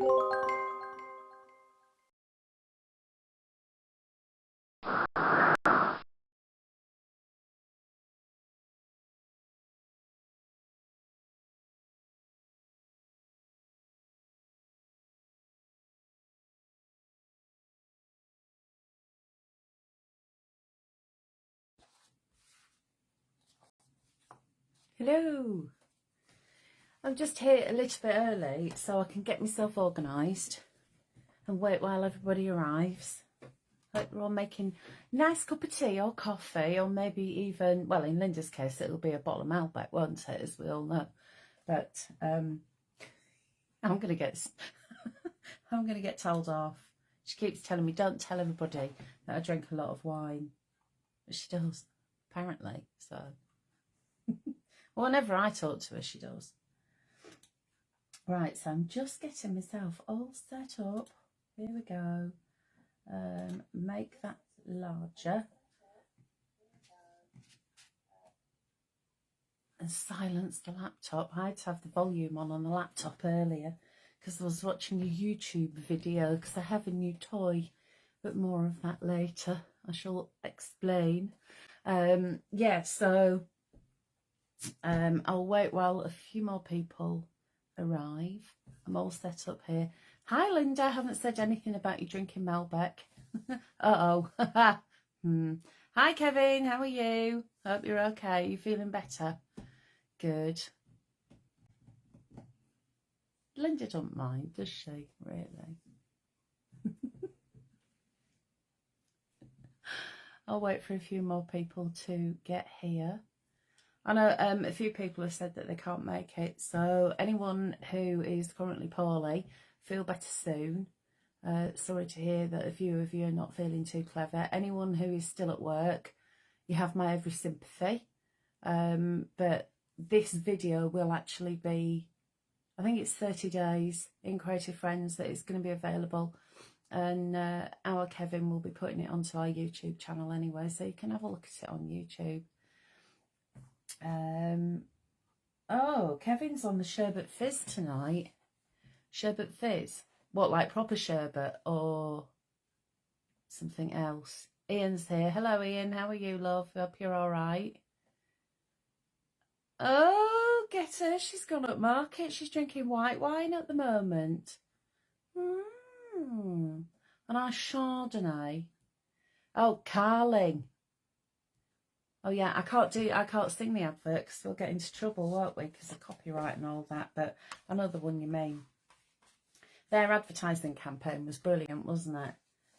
Hello, I'm just here a little bit early so I can get myself organised and wait while everybody arrives. Hope we're all making a nice cup of tea or coffee, or maybe even, well, in Linda's case it'll be a bottle of Malbec, won't it, as we all know. But I'm gonna get I'm gonna get told off. She keeps telling me, don't tell everybody that I drink a lot of wine, but she does, apparently. So well, whenever I talk to her, she does. Right, so I'm just getting myself all set up. Here we go. Make that larger. And silence the laptop. I had to have the volume on the laptop earlier because I was watching a YouTube video because I have a new toy, but more of that later. I shall explain. Yeah, so I'll wait while a few more people arrive. I'm all set up here. Hi Linda, I haven't said anything about you drinking Malbec. Uh-oh. Hi Kevin, how are you? Hope you're okay. You feeling better? Good. Linda don't mind, does she? Really? I'll wait for a few more people to get here. I know a few people have said that they can't make it, so anyone who is currently poorly, feel better soon. Sorry to hear that a few of you are not feeling too clever. Anyone who is still at work, you have my every sympathy. But this video will actually be, I think it's 30 days in Creative Friends that it's going to be available. And our Kevin will be putting it onto our YouTube channel anyway, so you can have a look at it on YouTube. Oh, Kevin's on the Sherbet Fizz tonight. Sherbet Fizz? What, like proper sherbet or something else? Ian's here. Hello, Ian. How are you, love? Hope you're all right. Oh, get her. She's gone up market. She's drinking white wine at the moment. A nice Chardonnay. Oh, Carling. Oh yeah, I can't sing the advert because we'll get into trouble, won't we? Because of copyright and all that. But I know the one you mean. Their advertising campaign was brilliant, wasn't it?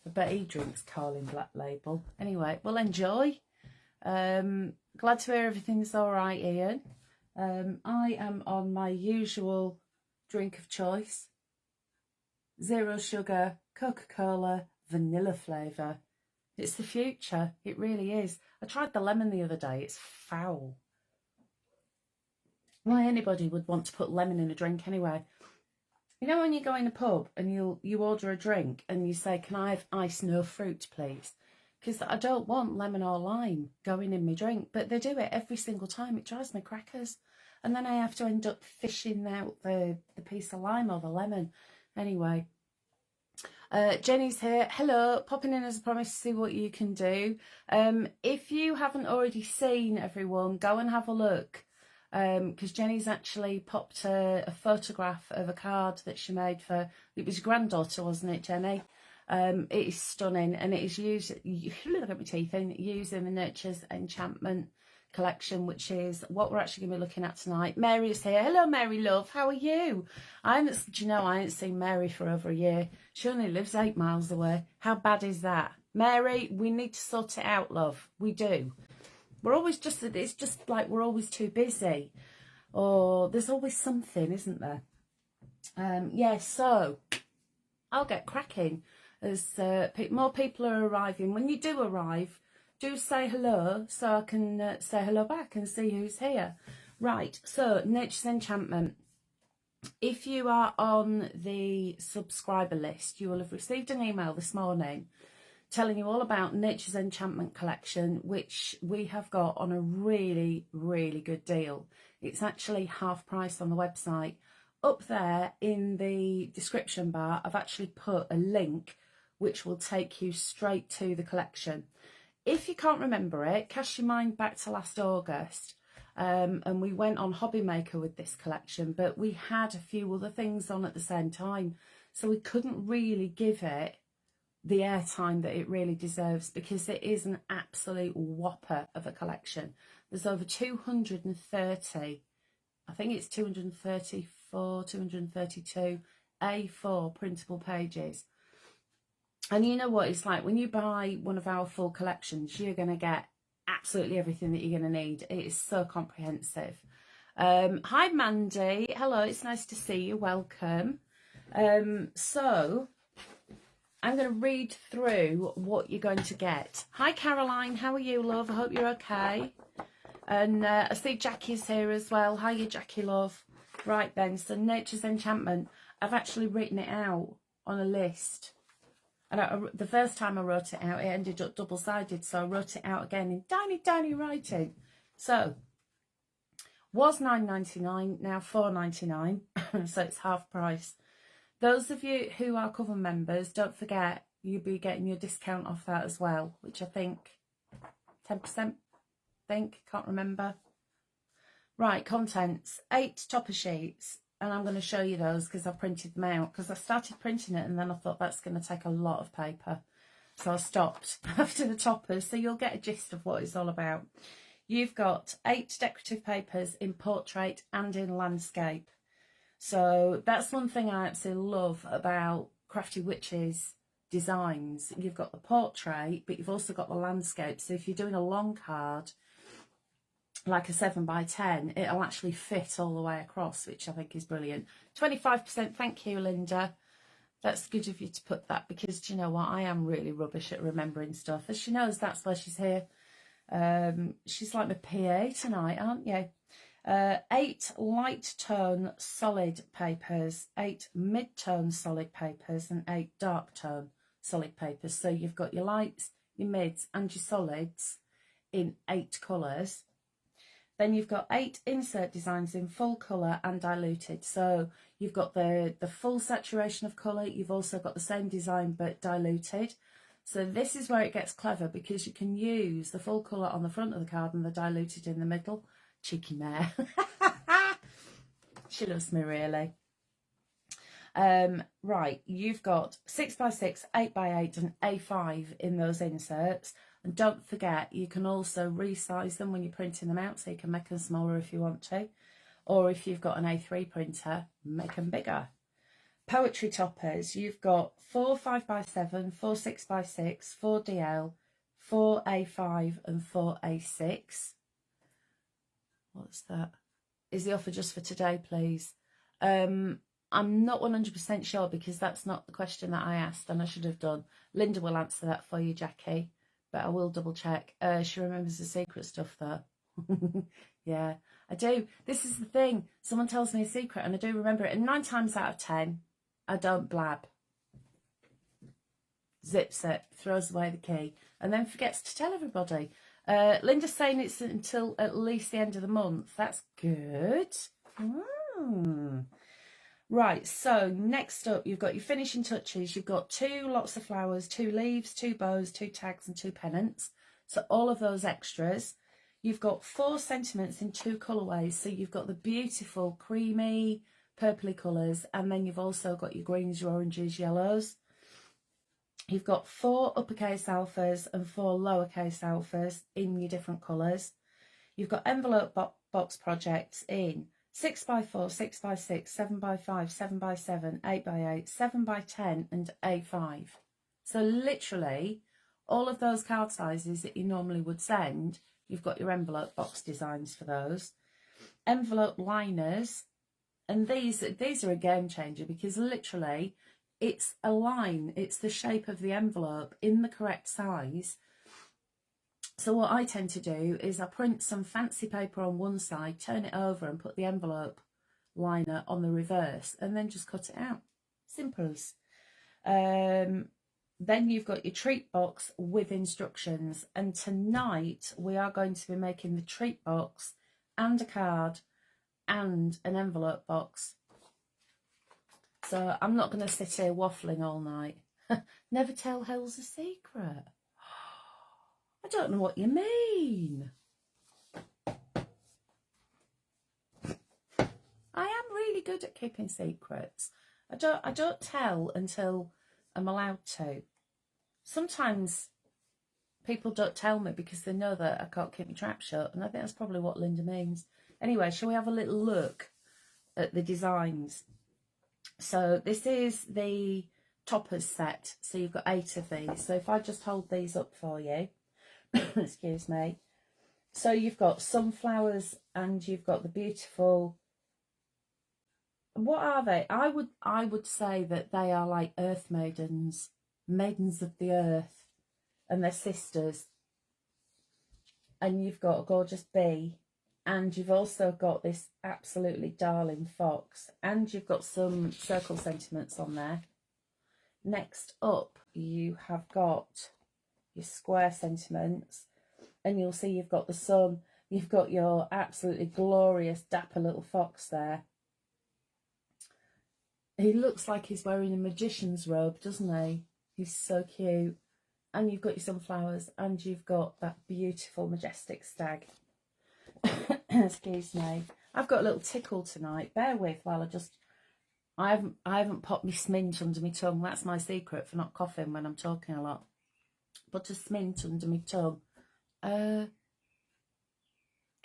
I bet he drinks Carling Black Label. Anyway, well, enjoy. Glad to hear everything's all right, Ian. I am on my usual drink of choice. 0 sugar, Coca-Cola, vanilla flavour. It's the future. It really is. I tried the lemon the other day. It's foul. Why anybody would want to put lemon in a drink anyway? You know when you go in a pub and you order a drink and you say, can I have ice, no fruit, please? Because I don't want lemon or lime going in my drink. But they do it every single time. It drives me crackers. And then I have to end up fishing out the piece of lime or the lemon. Anyway. Jenny's here. Hello, popping in as a promise to see what you can do. If you haven't already seen, everyone, go and have a look, because Jenny's actually popped a photograph of a card that she made for, it was your granddaughter, wasn't it, Jenny? It is stunning, and it is used, look at my teeth in, used in the Nurture's Enchantment collection, which is what we're actually going to be looking at tonight. Mary is here. Hello, Mary, love. How are you? I haven't seen Mary for over a year. She only lives 8 miles away. How bad is that? Mary, we need to sort it out, love. We do. We're always just, it's just like we're always too busy. Or there's always something, isn't there? Yeah, so I'll get cracking as more people are arriving. When you do arrive, do say hello so I can say hello back and see who's here. Right, so Nature's Enchantment. If you are on the subscriber list, you will have received an email this morning telling you all about Nature's Enchantment collection, which we have got on a really, really good deal. It's actually half price on the website, Up there in the description bar, I've actually put a link which will take you straight to the collection. If you can't remember it, cast your mind back to last August, and we went on Hobby Maker with this collection, but we had a few other things on at the same time, so we couldn't really give it the airtime that it really deserves, because it is an absolute whopper of a collection. There's over 230, I think it's 234, 232 A4 printable pages. And you know what it's like when you buy one of our full collections, you're going to get absolutely everything that you're going to need. It is so comprehensive. Hi Mandy, hello, it's nice to see you, welcome. So I'm going to read through what you're going to get. Hi Caroline, how are you, love? I hope you're okay. And I see Jackie's here as well. Hiya Jackie, love. Right then, so Nature's Enchantment, I've actually written it out on a list. And the first time I wrote it out, it ended up double-sided, so I wrote it out again in tiny, tiny writing. So, was £9.99, now £4.99, so it's half price. Those of you who are cover members, don't forget, you'll be getting your discount off that as well, which I think 10%, can't remember. Right, contents, 8 topper sheets. And I'm going to show you those because I printed them out, because I started printing it and then I thought that's going to take a lot of paper. So I stopped after the toppers, so you'll get a gist of what it's all about. You've got 8 decorative papers in portrait and in landscape. So that's one thing I absolutely love about Crafty Witches designs. You've got the portrait, but you've also got the landscape. So if you're doing a long card, like a 7x10, it'll actually fit all the way across, which I think is brilliant. 25%, thank you, Linda. That's good of you to put that, because do you know what, I am really rubbish at remembering stuff. As she knows, that's why she's here. She's like my PA tonight, aren't you? 8 light tone solid papers, 8 mid tone solid papers, and 8 dark tone solid papers. So you've got your lights, your mids, and your solids in 8 colours. Then you've got 8 insert designs in full colour and diluted. So you've got the full saturation of colour. You've also got the same design but diluted. So this is where it gets clever, because you can use the full colour on the front of the card and the diluted in the middle. Cheeky mare. She loves me, really. Right, you've got 6x6, 8x8 and A5 in those inserts. And don't forget, you can also resize them when you're printing them out, so you can make them smaller if you want to. Or if you've got an A3 printer, make them bigger. Poetry toppers, you've got 4 5x7, 4 6x6, 4 DL, 4 A5 and 4 A6. What's that? Is the offer just for today, please? I'm not 100% sure, because that's not the question that I asked, and I should have done. Linda will answer that for you, Jackie, but I will double check. She remembers the secret stuff, though. Yeah, I do. This is the thing. Someone tells me a secret and I do remember it, and 9 times out of 10, I don't blab. Zips it, throws away the key, and then forgets to tell everybody. Linda's saying it's until at least the end of the month. That's good. Right, so next up, you've got your finishing touches. You've got 2 lots of flowers, 2 leaves, 2 bows, 2 tags and 2 pennants. So all of those extras. You've got 4 sentiments in 2 colourways. So you've got the beautiful creamy, purpley colours, and then you've also got your greens, your oranges, yellows. You've got 4 uppercase alphas and 4 lowercase alphas in your different colours. You've got envelope box projects in 6x4, 6x6, 7x5, 7x7, 8x8, 7x10 and A5. So literally all of those card sizes that you normally would send, you've got your envelope box designs for those. Envelope liners, and these are a game changer, because literally it's a line, it's the shape of the envelope in the correct size. So what I tend to do is I print some fancy paper on one side, turn it over and put the envelope liner on the reverse, and then just cut it out. Simples. Then you've got your treat box with instructions, and tonight we are going to be making the treat box and a card and an envelope box. So I'm not going to sit here waffling all night. Never tell Hels a secret. I don't know what you mean. I am really good at keeping secrets. I don't tell until I'm allowed to. Sometimes people don't tell me because they know that I can't keep my trap shut, and I think that's probably what Linda means. Anyway, shall we have a little look at the designs? So this is the toppers set. So you've got 8 of these. So if I just hold these up for you, excuse me. So you've got sunflowers and you've got the beautiful, what are they? I would say that they are like earth maidens, maidens of the earth, and they're sisters. And you've got a gorgeous bee, and you've also got this absolutely darling fox, and you've got some circle sentiments on there. Next up, you have got your square sentiments, and you'll see you've got the sun. You've got your absolutely glorious dapper little fox there. He looks like he's wearing a magician's robe, doesn't he? He's so cute. And you've got your sunflowers, and you've got that beautiful majestic stag. Excuse me. I've got a little tickle tonight. Bear with while I haven't popped my smint under my tongue. That's my secret for not coughing when I'm talking a lot. Put a smint under my tongue.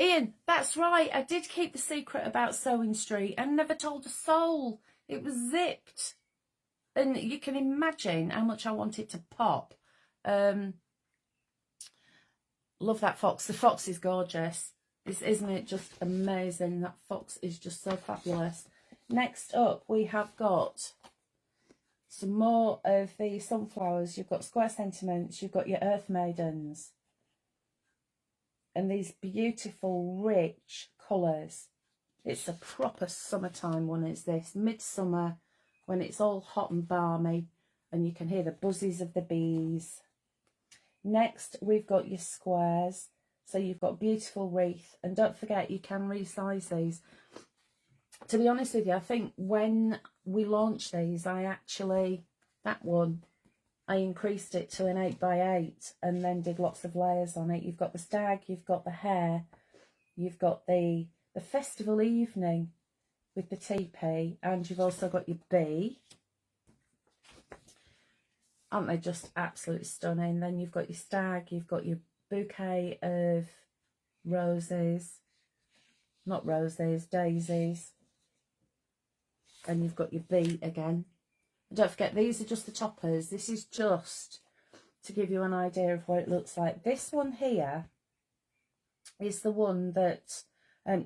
Ian, that's right. I did keep the secret about Sewing Street and never told a soul. It was zipped. And you can imagine how much I wanted to pop. Love that fox. The fox is gorgeous. Isn't it just amazing? That fox is just so fabulous. Next up, we have got some more of the sunflowers. You've got square sentiments. You've got your earth maidens. And these beautiful, rich colours. It's a proper summertime one, is this. Midsummer, when it's all hot and balmy. And you can hear the buzzes of the bees. Next, we've got your squares. So you've got beautiful wreath. And don't forget, you can resize these. To be honest with you, I think when we launched these, that one, I increased it to an 8x8 and then did lots of layers on it. You've got the stag, you've got the hare, you've got the festival evening with the teepee, and you've also got your bee. Aren't they just absolutely stunning? Then you've got your stag, you've got your bouquet of roses, not roses, daisies, and you've got your bee again. And don't forget, these are just the toppers. This is just to give you an idea of what it looks like. This one here is the one that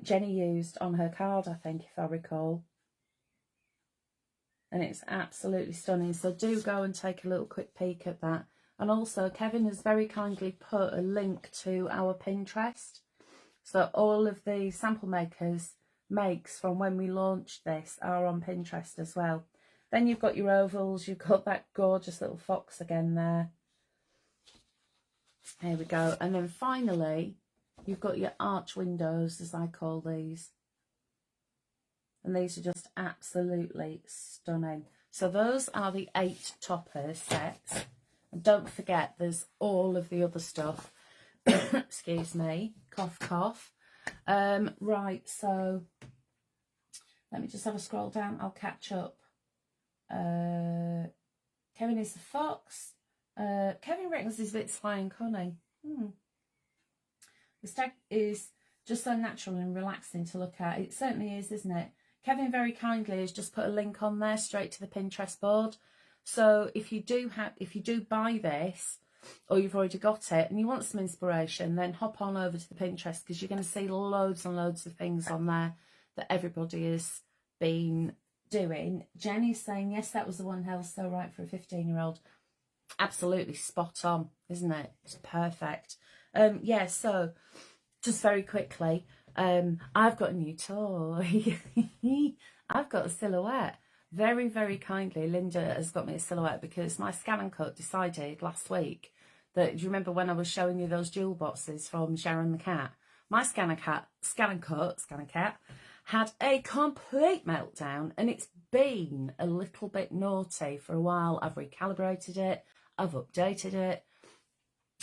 Jenny used on her card, I think, if I recall. And it's absolutely stunning. So do go and take a little quick peek at that. And also, Kevin has very kindly put a link to our Pinterest. So all of the sample makes from when we launched this are on Pinterest as well. Then you've got your ovals. You've got that gorgeous little fox again there. Here we go. And then finally, you've got your arch windows, as I call these. And these are just absolutely stunning. So those are the 8 topper sets. And don't forget, there's all of the other stuff. Excuse me. Cough, cough. Right, so let me just have a scroll down. I'll catch up. Kevin is the fox. Kevin reckons he's a bit sly and cunning. The stag is just so natural and relaxing to look at. It certainly is, isn't it? Kevin very kindly has just put a link on there straight to the Pinterest board. So if you do buy this, or you've already got it and you want some inspiration, then hop on over to the Pinterest, because you're going to see loads and loads of things on there that everybody has been doing. Jenny's saying, yes, that was the one, Hels, so right for a 15-year-old. Absolutely spot on, isn't it? It's perfect. Yeah, so just very quickly, I've got a new toy. I've got a silhouette. Very, very kindly, Linda has got me a silhouette, because my Scan and Cut decided last week that, do you remember when I was showing you those jewel boxes from Sharon the cat? My Scan and Cut had a complete meltdown, and it's been a little bit naughty for a while. I've recalibrated it, I've updated it,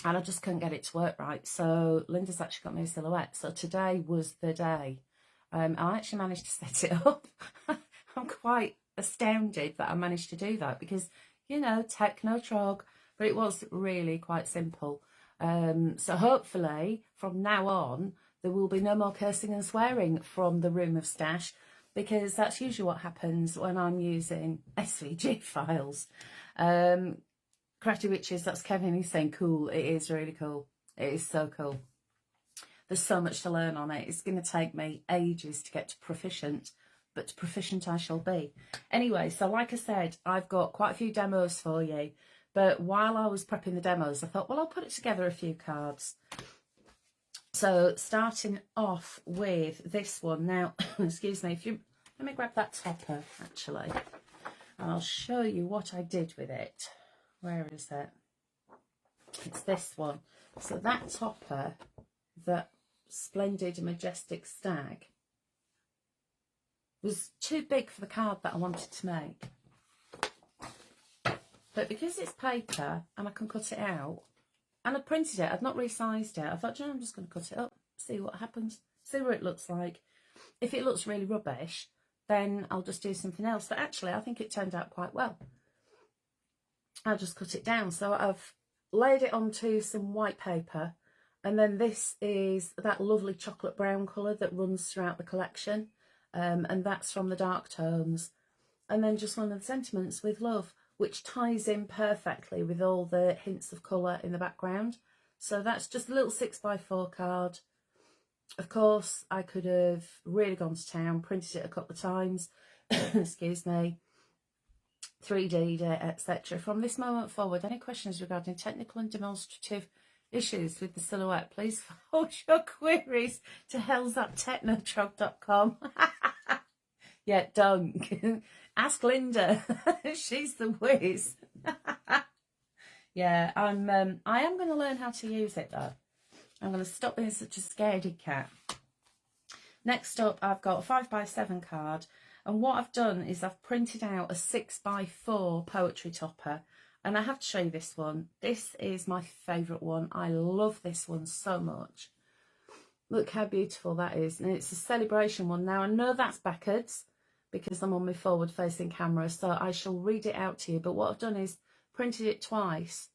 and I just couldn't get it to work right. So Linda's actually got me a silhouette. So today was the day. I actually managed to set it up. I'm quite astounded that I managed to do that because, you know, techno trog, but it was really quite simple. So hopefully from now on, there will be no more cursing and swearing from the room of stash, because that's usually what happens when I'm using SVG files. Crafty Witches, that's Kevin, he's saying cool. It is really cool. It is so cool. There's so much to learn on it. It's going to take me ages to get to proficient, but proficient I shall be. Anyway, so like I said, I've got quite a few demos for you. But while I was prepping the demos, I thought, well, I'll put it together a few cards. So starting off with this one. Now, excuse me, let me grab that topper, actually. And I'll show you what I did with it. Where is it? It's this one. So that topper, that splendid majestic stag, was too big for the card that I wanted to make. But because it's paper and I can cut it out, and I printed it, I've not resized it. I thought, you know, I'm just going to cut it up, see what happens, see what it looks like. If it looks really rubbish, then I'll just do something else. But actually, I think it turned out quite well. I'll just cut it down. So I've laid it onto some white paper. And then this is that lovely chocolate brown colour that runs throughout the collection. And that's from the dark tones. And then just one of the sentiments with love, which ties in perfectly with all the hints of colour in the background. So that's just a little 6x4 card. Of course, I could have really gone to town, printed it a couple of times, excuse me, 3D'd it, etc. From this moment forward, any questions regarding technical and demonstrative issues with the silhouette, please forward your queries to hels@technotrog.com. Yeah, don't. Ask Linda. She's the whiz. Yeah, I am going to learn how to use it, though. I'm going to stop being such a scaredy cat. Next up, I've got a 5x7 card. And what I've done is I've printed out a 6x4 poetry topper. And I have to show you this one. This is my favourite one. I love this one so much. Look how beautiful that is. And it's a celebration one. Now, I know that's backwards because I'm on my forward-facing camera, so I shall read it out to you. But what I've done is printed it twice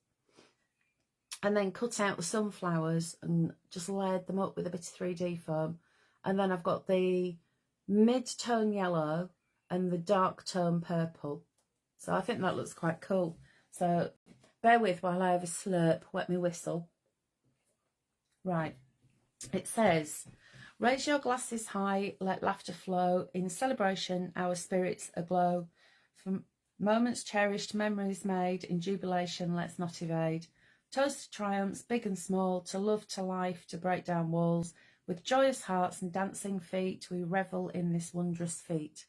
and then cut out the sunflowers and just layered them up with a bit of 3D foam. And then I've got the mid-tone yellow and the dark tone purple. So I think that looks quite cool. So bear with while I have a slurp, wet me whistle. Right. It says, raise your glasses high, let laughter flow. In celebration, our spirits aglow. From moments cherished, memories made. In jubilation, let's not evade. Toast to triumphs, big and small, to love, to life, to break down walls. With joyous hearts and dancing feet, we revel in this wondrous feat.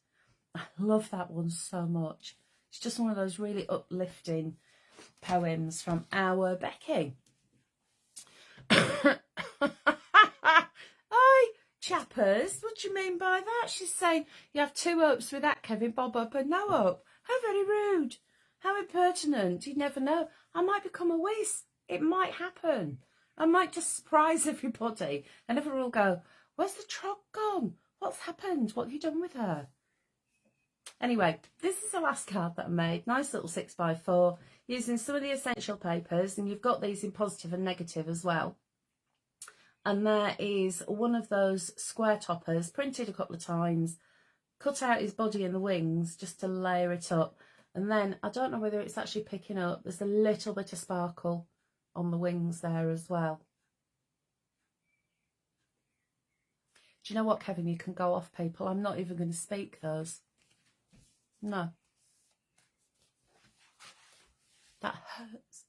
I love that one so much. It's just one of those really uplifting poems from our Becky. Hi, chappers. What do you mean by that? She's saying you have two hopes with that, Kevin. Bob up and no hope. How very rude. How impertinent. You never know. I might become a whiz. It might happen. I might just surprise everybody. And everyone will go, where's the trog gone? What's happened? What have you done with her? Anyway, this is the last card that I made. Nice little 6x4 using some of the essential papers. And you've got these in positive and negative as well. And there is one of those square toppers, printed a couple of times, cut out his body and the wings just to layer it up. And then, I don't know whether it's actually picking up, there's a little bit of sparkle on the wings there as well. Do you know what, Kevin? You can go off, people. I'm not even going to speak those. No. That hurts.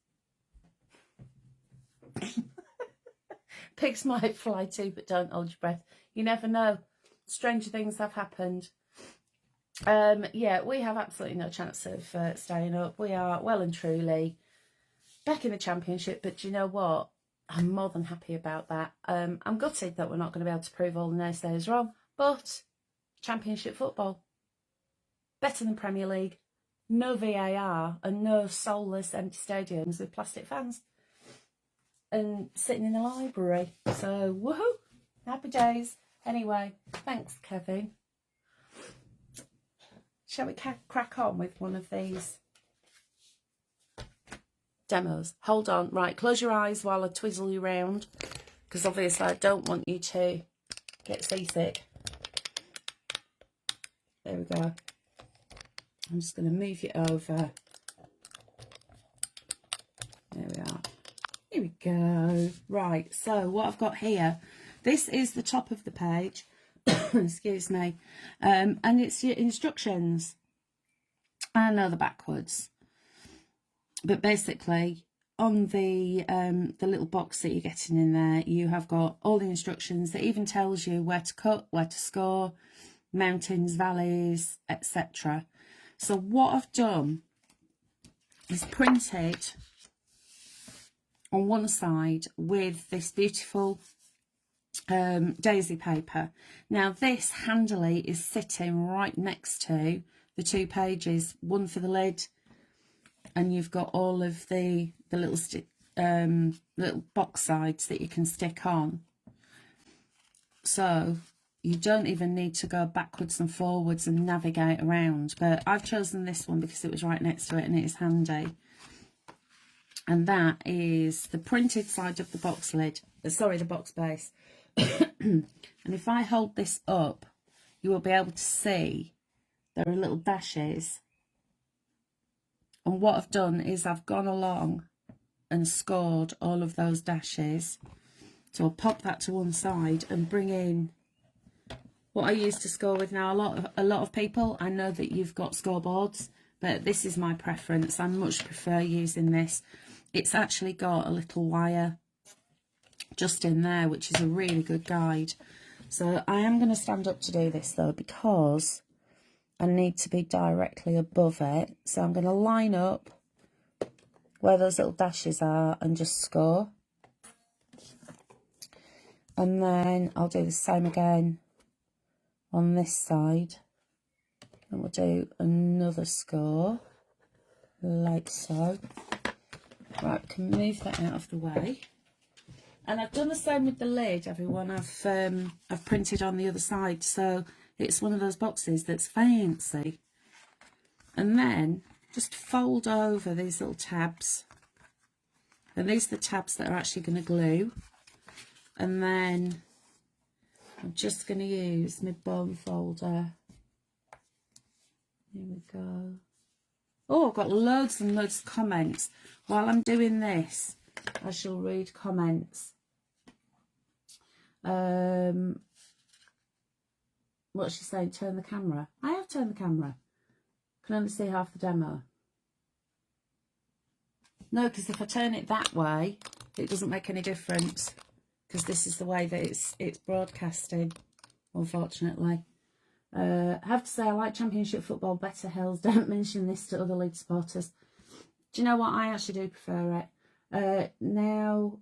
Pigs might fly too, but don't hold your breath. You never know. Stranger things have happened. Yeah, we have absolutely no chance of staying up. We are well and truly back in the championship, but do you know what? I'm more than happy about that. I'm gutted that we're not going to be able to prove all the naysayers wrong, but championship football. better than Premier League, no VAR and no soulless empty stadiums with plastic fans and sitting in the library. So, woohoo, happy days. Anyway, thanks, Kevin. Shall we crack on with one of these demos? Hold on, right, close your eyes while I twizzle you round, because obviously I don't want you to get seasick. There we go. I'm just going to move you over. There we are. Here we go. Right, so what I've got here, this is the top of the page. Excuse me. And it's your instructions. I know they're backwards. But basically, on the little box that you're getting in there, you have got all the instructions that even tells you where to cut, where to score, mountains, valleys, etc. So what I've done is printed on one side with this beautiful daisy paper. Now this handily is sitting right next to the two pages, one for the lid, and you've got all of the little little box sides that you can stick on. So you don't even need to go backwards and forwards and navigate around. But I've chosen this one because it was right next to it and it is handy. And that is the printed side of the box lid. Sorry, the box base. And if I hold this up, you will be able to see there are little dashes. And what I've done is I've gone along and scored all of those dashes. So I'll pop that to one side and bring in what I used to score with. Now a lot of people, I know that you've got scoreboards, but this is my preference. I much prefer using this. It's actually got a little wire just in there, which is a really good guide. So I am going to stand up to do this though, because I need to be directly above it. So I'm going to line up where those little dashes are and just score. And then I'll do the same again on this side. And we'll do another score, like so. Right, we can move that out of the way. And I've done the same with the lid, everyone. I've printed on the other side, so it's one of those boxes that's fancy. And then just fold over these little tabs. And these are the tabs that are actually going to glue. And then I'm just going to use my bone folder. Here we go. Oh, I've got loads and loads of comments. While I'm doing this, I shall read comments. What's she saying? Turn the camera. I have turned the camera. Can only see half the demo. No, because if I turn it that way, it doesn't make any difference. Because this is the way that it's broadcasting, unfortunately. I have to say, I like Championship football better, Hels. Don't mention this to other league supporters. Do you know what? I actually do prefer it. Now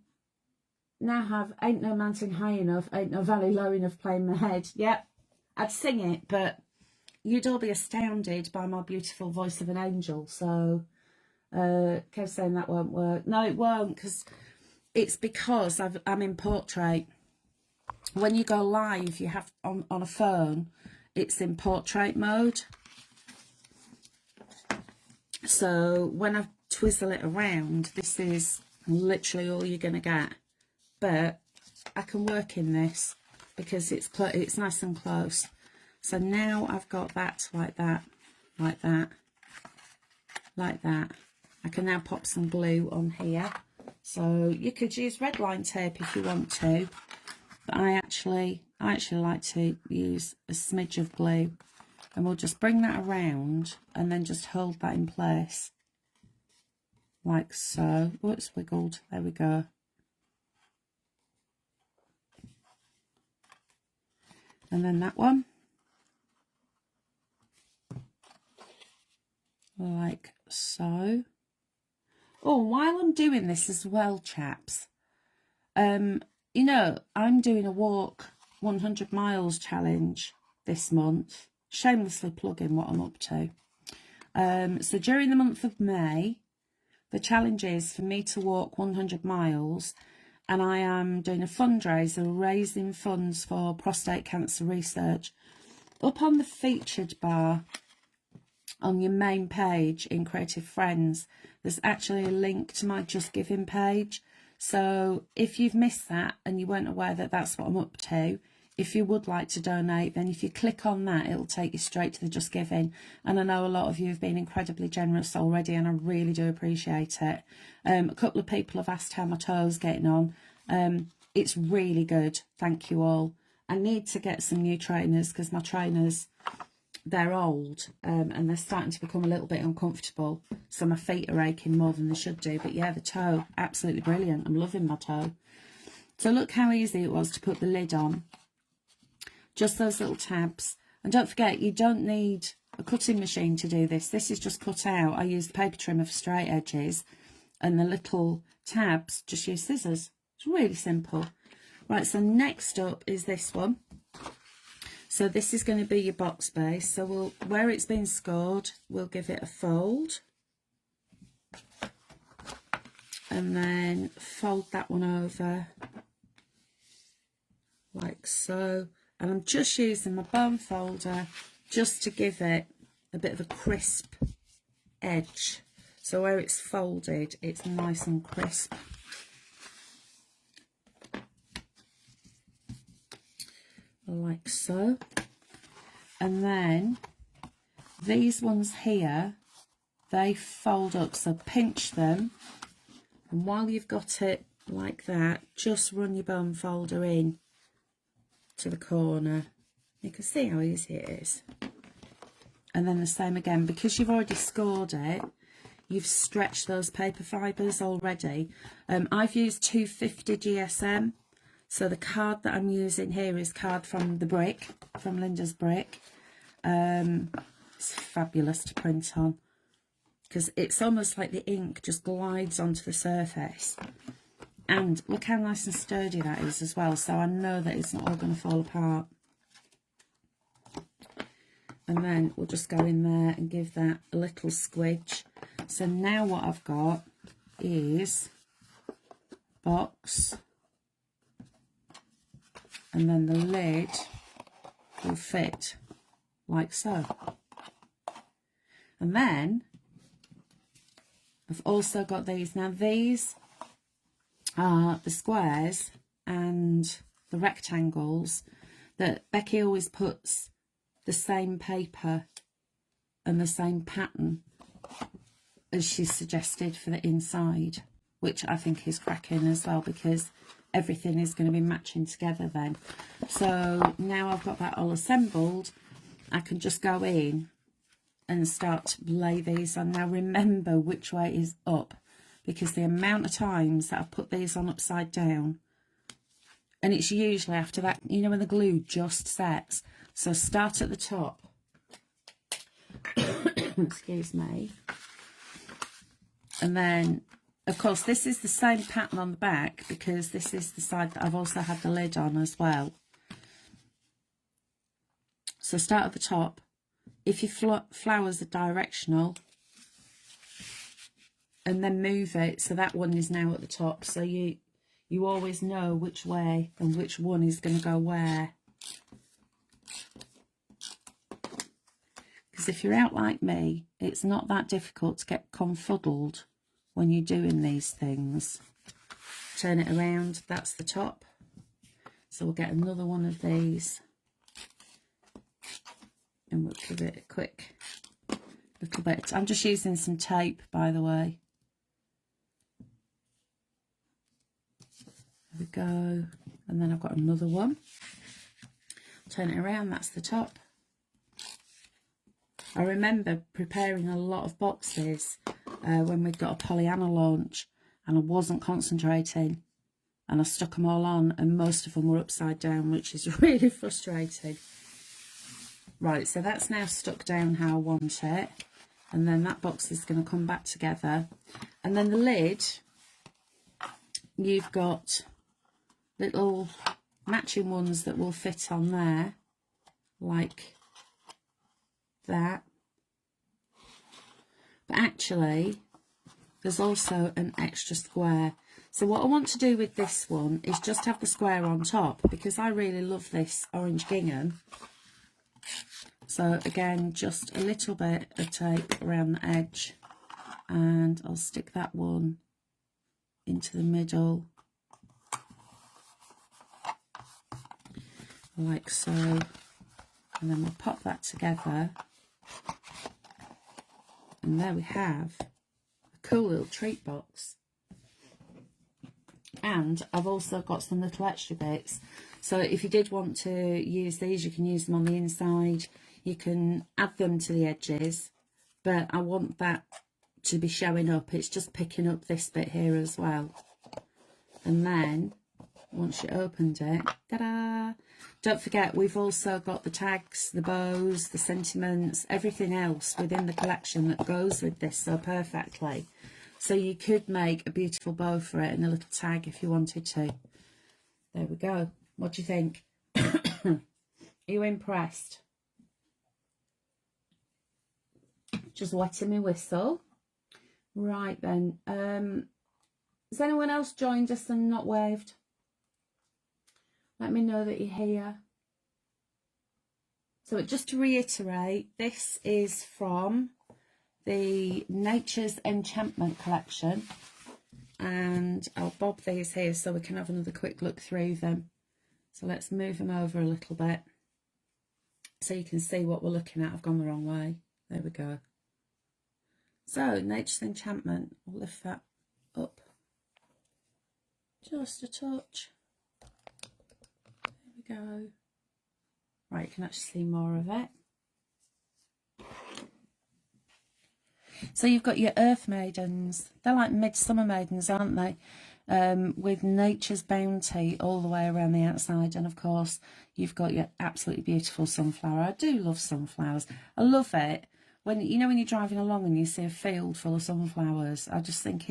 have Ain't No Mountain High Enough, Ain't No Valley Low Enough playing my head. Yep, I'd sing it, but you'd all be astounded by my beautiful voice of an angel. So, Kev saying that won't work. No, it won't, because it's because I'm in portrait. When you go live, you have on a phone, it's in portrait mode. So when I twizzle it around, this is literally all you're going to get. But I can work in this because it's nice and close. So now I've got that like that, like that, like that. I can now pop some glue on here. So you could use red line tape if you want to, but I actually like to use a smidge of glue, and we'll just bring that around and then just hold that in place like so. Oh, it's wiggled. There we go. And then that one, like so. Oh, while I'm doing this as well, chaps, you know, I'm doing a walk 100 miles challenge this month shamelessly plugging what I'm up to. So during the month of May, the challenge is for me to walk 100 miles, and I am doing a fundraiser raising funds for prostate cancer research. Up on the featured bar on your main page in Creative Friends, there's actually a link to my Just Giving page. So if you've missed that and you weren't aware that that's what I'm up to, if you would like to donate, then if you click on that, it'll take you straight to the Just Giving. And I know a lot of you have been incredibly generous already, and I really do appreciate it. A couple of people have asked how my toe's getting on. It's really good. Thank you all. I need to get some new trainers because my trainers, they're old, and they're starting to become a little bit uncomfortable. So my feet are aching more than they should do. But yeah, the toe, absolutely brilliant. I'm loving my toe. So look how easy it was to put the lid on. Just those little tabs. And don't forget, you don't need a cutting machine to do this. This is just cut out. I use the paper trimmer for straight edges, and the little tabs, just use scissors. It's really simple. Right, so next up is this one. So this is going to be your box base. So where it's been scored, we'll give it a fold. And then fold that one over like so. And I'm just using my bone folder just to give it a bit of a crisp edge. So where it's folded, it's nice and crisp. Like so. And then these ones here, they fold up. So pinch them. And while you've got it like that, just run your bone folder in to the corner. You can see how easy it is. And then the same again, because you've already scored it, you've stretched those paper fibres already. I've used 250 GSM, so the card that I'm using here is card from the brick, from Linda's Brick. It's fabulous to print on because it's almost like the ink just glides onto the surface. And look how nice and sturdy that is as well. So I know that it's not all going to fall apart. And then we'll just go in there and give that a little squidge. So now what I've got is box. And then the lid will fit like so. And then I've also got these. Now these are the squares and the rectangles that Becky always puts the same paper and the same pattern as she's suggested for the inside, which I think is cracking as well because everything is going to be matching together then. So now I've got that all assembled, I can just go in and start to lay these on. Now remember which way is up, because the amount of times that I've put these on upside down, and it's usually after that, you know, when the glue just sets. So start at the top. Excuse me. And then, of course, this is the same pattern on the back because this is the side that I've also had the lid on as well. So start at the top. If your flowers are directional, and then move it so that one is now at the top, so you always know which way and which one is going to go where. Because if you're out like me, it's not that difficult to get confuddled when you're doing these things. Turn it around, that's the top. So we'll get another one of these and we'll give it a quick little bit. I'm just using some tape, by the way. There we go. And then I've got another one. Turn it around, that's the top. I remember preparing a lot of boxes when we'd got a Pollyanna launch and I wasn't concentrating and I stuck them all on and most of them were upside down, which is really frustrating. Right, so that's now stuck down how I want it, and then that box is going to come back together. And then the lid, you've got little matching ones that will fit on there, like that. But actually, there's also an extra square. So what I want to do with this one is just have the square on top, because I really love this orange gingham. So again, just a little bit of tape around the edge, and I'll stick that one into the middle like so, and then we'll pop that together, and there we have a cool little treat box. And I've also got some little extra bits, so if you did want to use these, you can use them on the inside, you can add them to the edges, but I want that to be showing up. It's just picking up this bit here as well. And then once you opened it, ta-da! Don't forget, we've also got the tags, the bows, the sentiments, everything else within the collection that goes with this so perfectly. So you could make a beautiful bow for it and a little tag if you wanted to. There we go. What do you think? Are you impressed? Just wetting my whistle. Right then. Has anyone else joined us and not waved? Let me know that you're here. So just to reiterate, this is from the Nature's Enchantment collection, and I'll bob these here so we can have another quick look through them. So let's move them over a little bit so you can see what we're looking at. I've gone the wrong way. There we go. So Nature's Enchantment, I'll lift that up just a touch. There we go. Right, you can actually see more of it. So you've got your Earth Maidens. They're like Midsummer Maidens, aren't they? With Nature's Bounty all the way around the outside. And of course, you've got your absolutely beautiful sunflower. I do love sunflowers. I love it when, you know, when you're driving along and you see a field full of sunflowers. I just think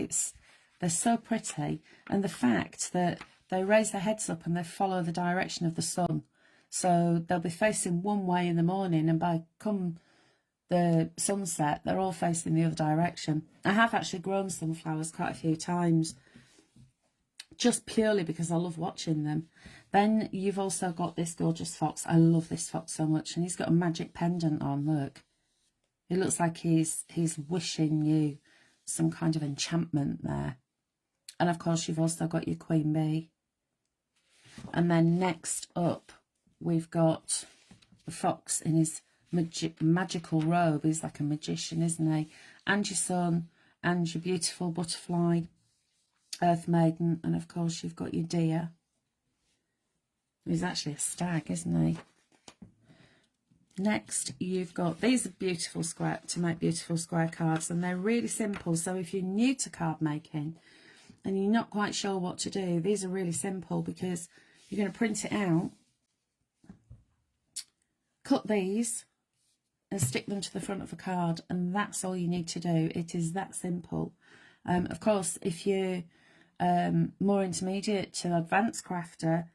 they're so pretty. And the fact that they raise their heads up and they follow the direction of the sun. So they'll be facing one way in the morning, and by come the sunset, they're all facing the other direction. I have actually grown sunflowers quite a few times, just purely because I love watching them. Then you've also got this gorgeous fox. I love this fox so much, and he's got a magic pendant on. Look, it looks like he's wishing you some kind of enchantment there. And of course, you've also got your queen bee. And then next up, we've got the fox in his magical robe. He's like a magician, isn't he? And your sun, and your beautiful butterfly, Earth Maiden, and of course you've got your deer. He's actually a stag, isn't he? Next, you've got, these are beautiful square, to make beautiful square cards, and they're really simple. So if you're new to card making and you're not quite sure what to do, these are really simple, because you're going to print it out, cut these and stick them to the front of a card, and that's all you need to do. It is that simple. Of course, if you're more intermediate to advanced crafter,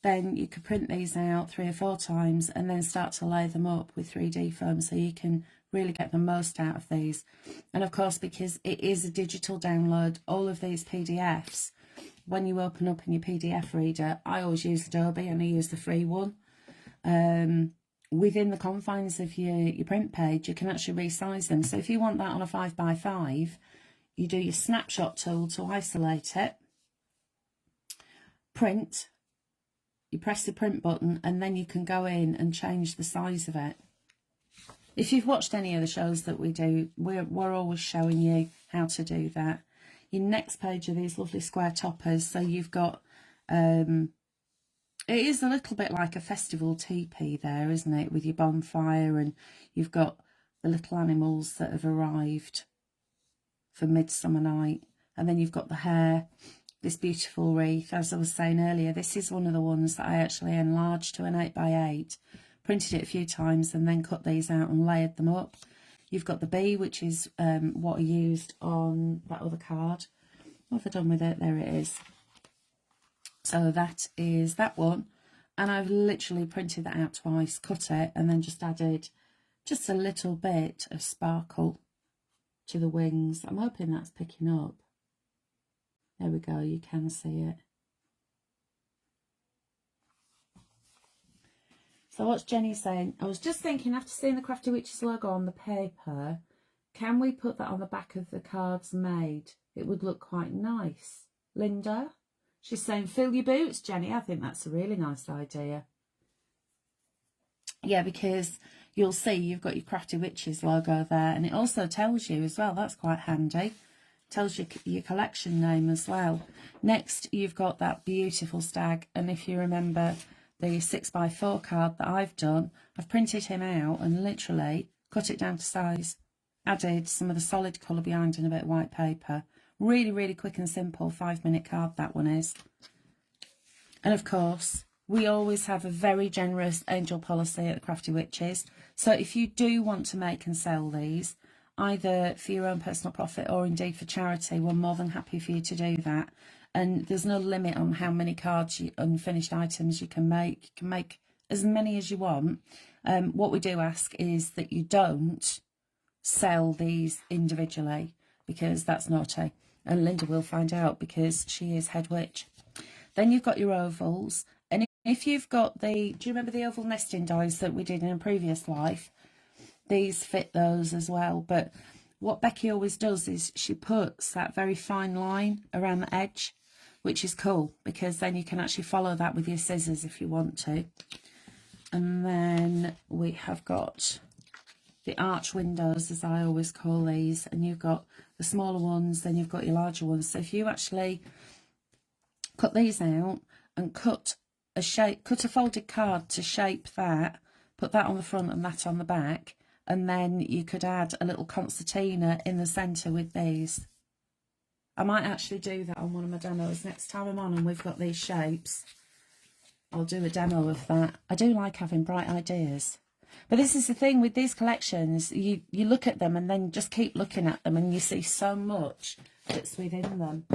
then you could print these out 3 or 4 times and then start to lay them up with 3D foam, so you can really get the most out of these. And of course, because it is a digital download, all of these PDFs, when you open up in your PDF reader, I always use Adobe and I use the free one. Within the confines of your print page, you can actually resize them. So if you want that on a 5x5, you do your snapshot tool to isolate it, print, you press the print button, and then you can go in and change the size of it. If you've watched any of the shows that we do, we're always showing you how to do that. Your next page are these lovely square toppers. So you've got, it is a little bit like a festival teepee there, isn't it? With your bonfire, and you've got the little animals that have arrived for Midsummer Night. And then you've got the hare, this beautiful wreath. As I was saying earlier, this is one of the ones that I actually enlarged to an 8x8, printed it a few times, and then cut these out and layered them up. You've got the bee, which is what I used on that other card. What have I done with it? There it is. So that is that one. And I've literally printed that out twice, cut it, and then just added just a little bit of sparkle to the wings. I'm hoping that's picking up. There we go, you can see it. So what's Jenny saying? I was just thinking, after seeing the Crafty Witches logo on the paper, can we put that on the back of the cards made? It would look quite nice. Linda? She's saying, fill your boots, Jenny. I think that's a really nice idea. Yeah, because you'll see you've got your Crafty Witches logo there, and it also tells you as well, that's quite handy. Tells you your collection name as well. Next, you've got that beautiful stag, and if you remember the 6x4 card that I've done, I've printed him out and literally cut it down to size, added some of the solid colour behind and a bit of white paper. Really, really quick and simple 5-minute card that one is. And of course, we always have a very generous angel policy at the Crafty Witches. So if you do want to make and sell these, either for your own personal profit or indeed for charity, we're more than happy for you to do that. And there's no limit on how many cards, unfinished items you can make. You can make as many as you want. What we do ask is that you don't sell these individually, because that's naughty. And Linda will find out because she is head witch. Then you've got your ovals. And if you've got the, do you remember the oval nesting dies that we did in a previous life? These fit those as well. But what Becky always does is she puts that very fine line around the edge, which is cool, because then you can actually follow that with your scissors if you want to. And then we have got the arch windows, as I always call these, and you've got the smaller ones, then you've got your larger ones. So if you actually cut these out and cut a folded card to shape that, put that on the front and that on the back, and then you could add a little concertina in the centre with these. I might actually do that on one of my demos next time I'm on and we've got these shapes. I'll do a demo of that. I do like having bright ideas. But this is the thing with these collections, you look at them and then just keep looking at them and you see so much that's within them.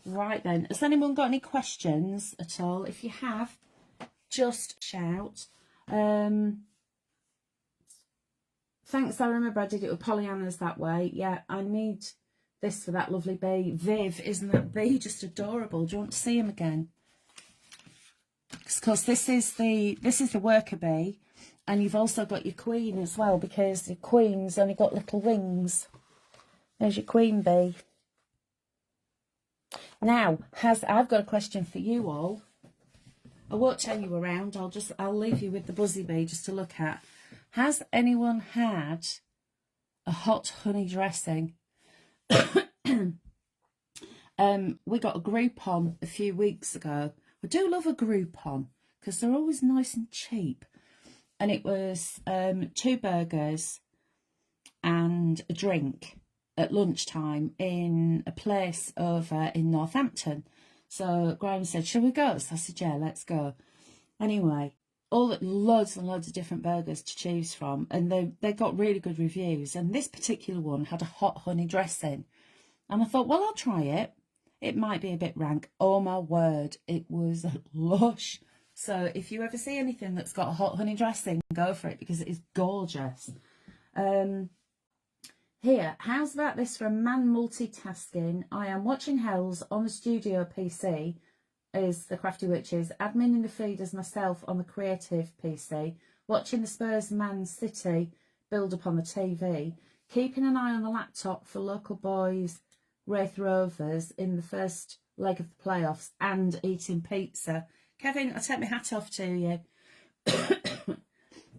Right then, has anyone got any questions at all? If you have, just shout. Thanks, I remember I did it with Pollyanna's that way. Yeah, I need this for that lovely bee. Viv, isn't that bee just adorable? Do you want to see him again? Of course, this is the worker bee, and you've also got your queen as well, because the queen's only got little wings. There's your queen bee. Now, I've got a question for you all. I won't turn you around. I'll leave you with the buzzy bee just to look at. Has anyone had a hot honey dressing? We got a Groupon a few weeks ago. I do love a Groupon because they're always nice and cheap. And it was 2 burgers and a drink at lunchtime in a place over in Northampton. So Graham said, shall we go? So I said, yeah, let's go. Anyway, loads and loads of different burgers to choose from, and they got really good reviews. And this particular one had a hot honey dressing. And I thought, well, I'll try it. It might be a bit rank. Oh my word, it was lush. So if you ever see anything that's got a hot honey dressing, go for it because it is gorgeous. Here, how's about this for a man multitasking? I am watching Hels on the studio PC, is the Crafty Witches, adminning the feed as myself on the creative PC, watching the Spurs Man City build up on the TV, keeping an eye on the laptop for local boys, Wraith Rovers in the first leg of the playoffs, and eating pizza. Kevin, I take my hat off to you.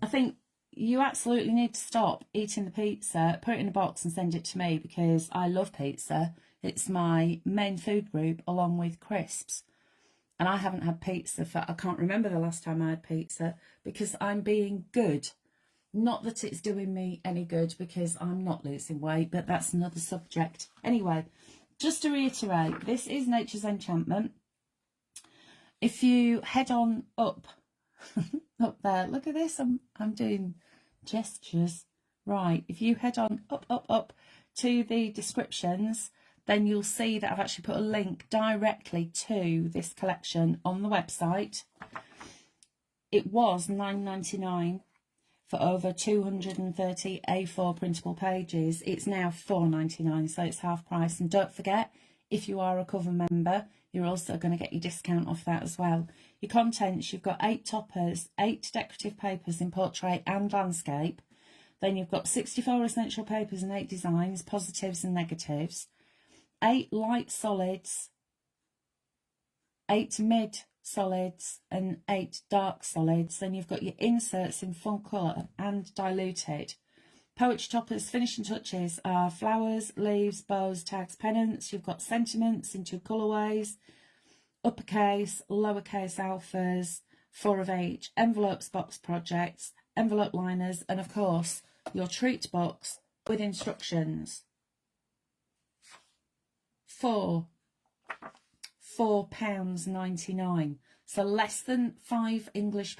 I think you absolutely need to stop eating the pizza, put it in a box and send it to me, because I love pizza. It's my main food group along with crisps. And I haven't had pizza I can't remember the last time I had pizza, because I'm being good. Not that it's doing me any good, because I'm not losing weight, but that's another subject. Anyway, just to reiterate, this is Nature's Enchantment. If you head on up, up there, look at this, I'm doing gestures. Right, if you head on up to the descriptions, then you'll see that I've actually put a link directly to this collection on the website. It was $9.99. for over 230 A4 printable pages. It's now £4.99, so it's half price. And don't forget, if you are a cover member, you're also going to get your discount off that as well. Your contents, you've got 8 toppers, 8 decorative papers in portrait and landscape. Then you've got 64 essential papers and 8 designs, positives and negatives. 8 light solids, 8 mid solids and 8 dark solids. Then you've got your inserts in full colour and diluted. Poetry toppers, finishing touches are flowers, leaves, bows, tags, pennants. You've got sentiments in 2 colourways, uppercase, lowercase alphas, 4 of each, envelopes, box projects, envelope liners, and of course your treat box with instructions. £4.99, so less than £5 English,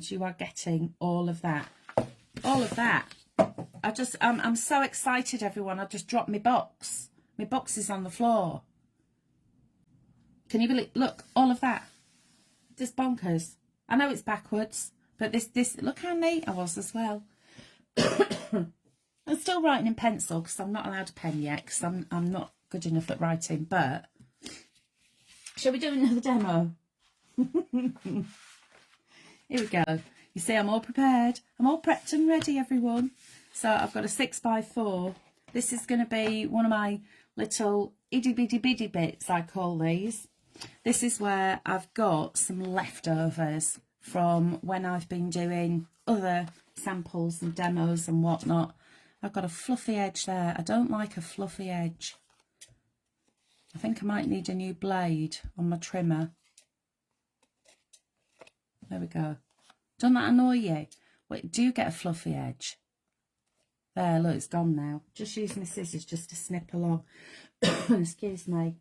you are getting all of that. I'm so excited, everyone. I just dropped my box. My box is on the floor. Can you believe? Look, all of that. Just bonkers. I know it's backwards, but this look how neat I was as well. I'm still writing in pencil because I'm not allowed a pen yet because I'm not good enough at writing. But shall we do another demo? Here we go. You see, I'm all prepared. I'm all prepped and ready, everyone. So I've got a 6x4. This is going to be one of my little itty bitty bitty bits, I call these. This is where I've got some leftovers from when I've been doing other samples and demos and whatnot. I've got a fluffy edge there. I don't like a fluffy edge. I think I might need a new blade on my trimmer. There we go. Doesn't that annoy you? Wait, do you get a fluffy edge? There, look, it's gone now. Just use my scissors just to snip along. Excuse me.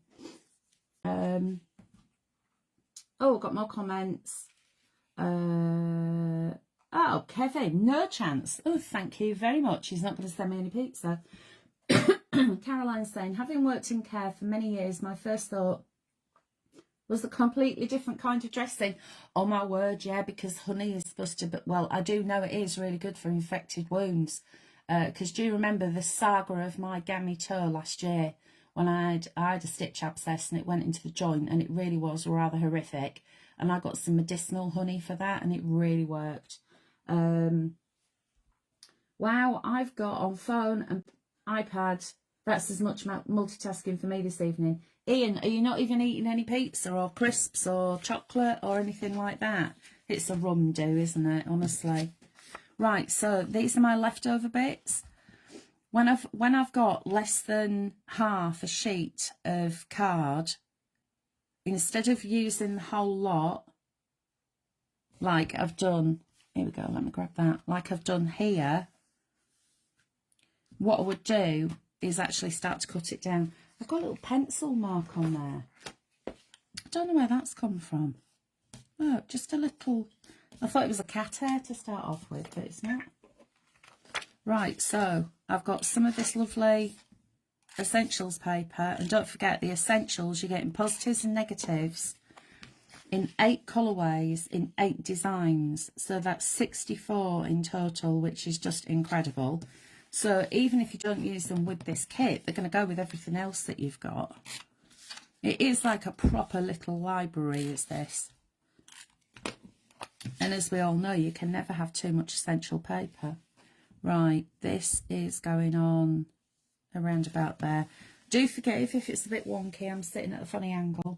Oh, I've got more comments. Oh, Kevin, no chance. Oh, thank you very much. He's not going to send me any pizza. Caroline's saying, having worked in care for many years, my first thought was a completely different kind of dressing. Oh my word, yeah, because honey is supposed to, but well, I do know it is really good for infected wounds. Because do you remember the saga of my gammy toe last year when I had a stitch abscess and it went into the joint, and it really was rather horrific, and I got some medicinal honey for that and it really worked. Wow, I've got on phone and iPad. That's as much multitasking for me this evening. Ian, are you not even eating any pizza or crisps or chocolate or anything like that? It's a rum do, isn't it, honestly? Right, so these are my leftover bits. When I've got less than half a sheet of card, instead of using the whole lot, like I've done, here we go, let me grab that, like I've done here, what I would do is actually start to cut it down. I've got a little pencil mark on there. I don't know where that's come from. Oh, just a little, I thought it was a cat hair to start off with, but it's not. Right, so I've got some of this lovely essentials paper, and don't forget the essentials, you're getting positives and negatives in 8 colourways, in 8 designs, so that's 64 in total, which is just incredible. So even if you don't use them with this kit, they're going to go with everything else that you've got. It is like a proper little library, is this. And as we all know, you can never have too much essential paper. Right, this is going on around about there. Do forgive if it's a bit wonky, I'm sitting at a funny angle.